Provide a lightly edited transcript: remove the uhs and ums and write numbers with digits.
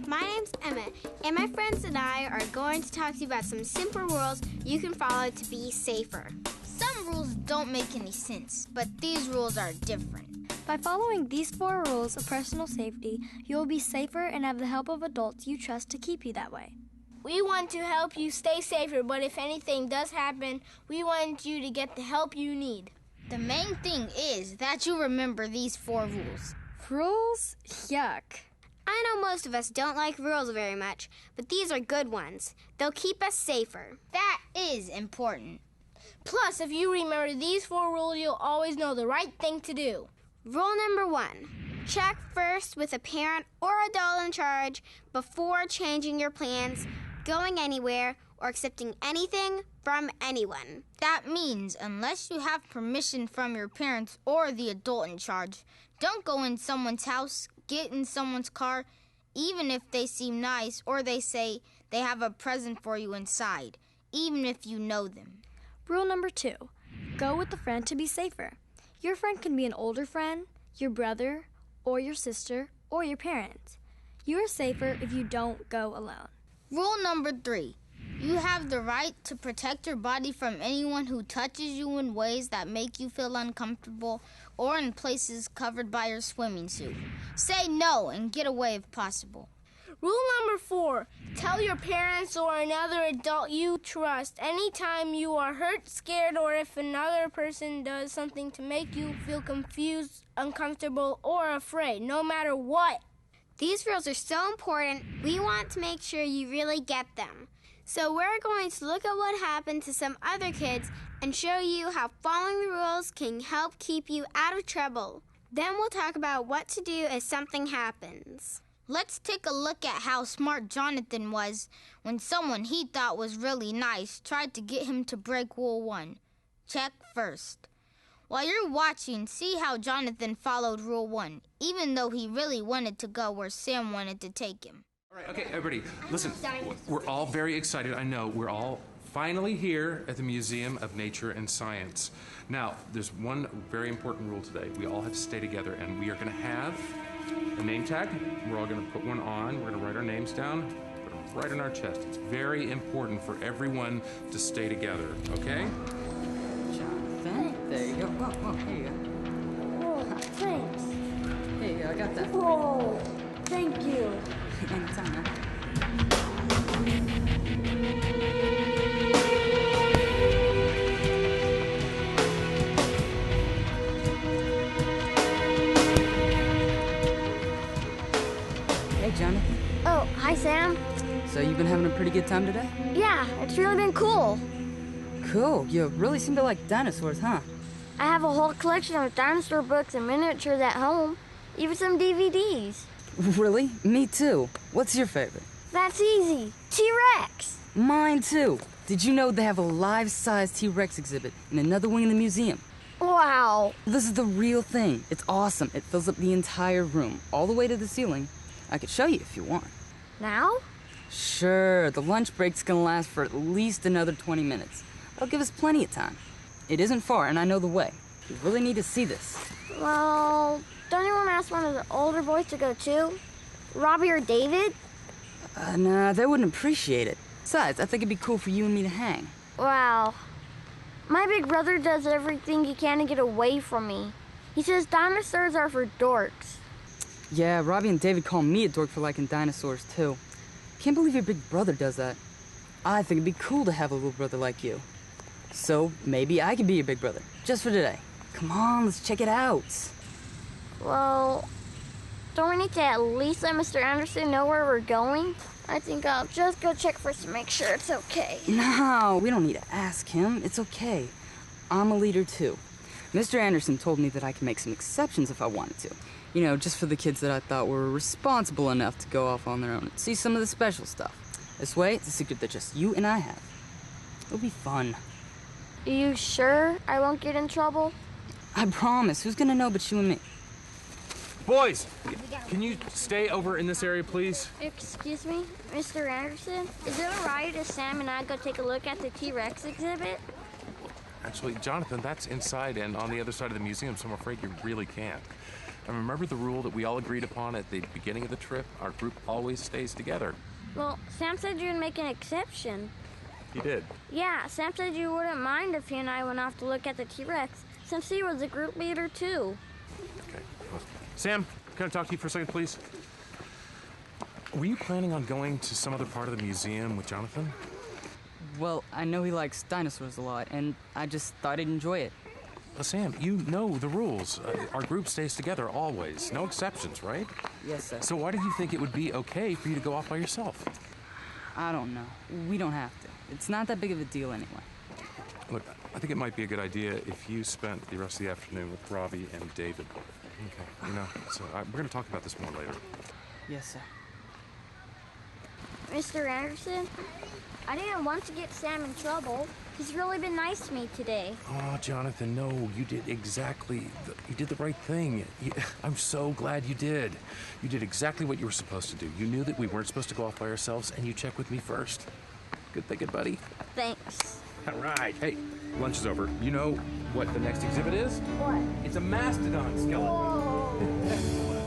My name's Emma, and my friends and I are going to talk to you about some simple rules you can follow to be safer. Some rules don't make any sense, but these rules are different. By following these 4 rules of personal safety, you will be safer and have the help of adults you trust to keep you that way. We want to help you stay safer, but if anything does happen, we want you to get the help you need. The main thing is that you remember these 4 rules. Rules? Yuck. I know most of us don't like rules very much, but these are good ones. They'll keep us safer. That is important. Plus, if you remember these 4 rules, you'll always know the right thing to do. Rule number 1, check first with a parent or adult in charge before changing your plans, going anywhere, or accepting anything from anyone. That means unless you have permission from your parents or the adult in charge, don't go in someone's house, get in someone's car, even if they seem nice or they say they have a present for you inside, even if you know them. Rule number 2, go with a friend to be safer. Your friend can be an older friend, your brother, or your sister, or your parents. You are safer if you don't go alone. Rule number 3, you have the right to protect your body from anyone who touches you in ways that make you feel uncomfortable or in places covered by your swimming suit. Say no and get away if possible. Rule number 4, tell your parents or another adult you trust anytime you are hurt, scared, or if another person does something to make you feel confused, uncomfortable, or afraid, no matter what. These rules are so important, we want to make sure you really get them. So we're going to look at what happened to some other kids and show you how following the rules can help keep you out of trouble. Then we'll talk about what to do if something happens. Let's take a look at how smart Jonathan was when someone he thought was really nice tried to get him to break Rule 1. Check first. While you're watching, see how Jonathan followed Rule 1, even though he really wanted to go where Sam wanted to take him. All right, okay, everybody, listen, we're all very excited. I know we're all finally here at the Museum of Nature and Science. Now, there's one very important rule today. We all have to stay together, and we are going to have a name tag. We're all going to put one on. We're going to write our names down, put them right on our chest. It's very important for everyone to stay together, okay? Jonathan, there you go. Whoa, here you go. Oh, thanks. Here you go, I got that. Whoa, thank you. Anytime, man. Hey, Jonathan. Oh, hi, Sam. So you've been having a pretty good time today? Yeah, it's really been cool. Cool. You really seem to like dinosaurs, huh? I have a whole collection of dinosaur books and miniatures at home, even some DVDs. Really? Me too. What's your favorite? That's easy. T-Rex. Mine too. Did you know they have a life-size T-Rex exhibit in another wing of the museum? Wow. This is the real thing. It's awesome. It fills up the entire room, all the way to the ceiling. I could show you if you want. Now? Sure. The lunch break's gonna last for at least another 20 minutes. That'll give us plenty of time. It isn't far, and I know the way. You really need to see this. Well, don't you want to ask one of the older boys to go too? Robbie or David? Nah, they wouldn't appreciate it. Besides, I think it'd be cool for you and me to hang. Wow. My big brother does everything he can to get away from me. He says dinosaurs are for dorks. Yeah, Robbie and David call me a dork for liking dinosaurs, too. Can't believe your big brother does that. I think it'd be cool to have a little brother like you. So, maybe I could be your big brother, just for today. Come on, let's check it out. Well, don't we need to at least let Mr. Anderson know where we're going? I think I'll just go check first to make sure it's okay. No, we don't need to ask him. It's okay. I'm a leader, too. Mr. Anderson told me that I can make some exceptions if I wanted to. You know, just for the kids that I thought were responsible enough to go off on their own and see some of the special stuff. This way, it's a secret that just you and I have. It'll be fun. Are you sure I won't get in trouble? I promise. Who's gonna know but you and me? Boys, can you stay over in this area, please? Excuse me, Mr. Anderson? Is it all right if Sam and I go take a look at the T-Rex exhibit? Actually, Jonathan, that's inside and on the other side of the museum, so I'm afraid you really can't. And remember the rule that we all agreed upon at the beginning of the trip? Our group always stays together. Well, Sam said you'd make an exception. He did. Yeah, Sam said you wouldn't mind if he and I went off to look at the T-Rex, since he was a group leader too. Okay. Sam, can I talk to you for a second, please? Were you planning on going to some other part of the museum with Jonathan? Well, I know he likes dinosaurs a lot, and I just thought he'd enjoy it. Sam, you know the rules. Our group stays together always. No exceptions, right? Yes, sir. So why did you think it would be okay for you to go off by yourself? I don't know. We don't have to. It's not that big of a deal anyway. Look, I think it might be a good idea if you spent the rest of the afternoon with Robbie and David. Okay, so we're going to talk about this more later. Yes, sir. Mr. Anderson, I didn't want to get Sam in trouble. He's really been nice to me today. Oh, Jonathan, no, you did you did the right thing. I'm so glad you did. You did exactly what you were supposed to do. You knew that we weren't supposed to go off by ourselves, and you checked with me first. Good thinking, buddy. Thanks. All right. Hey, lunch is over. You know what the next exhibit is? What? It's a mastodon skeleton. Whoa.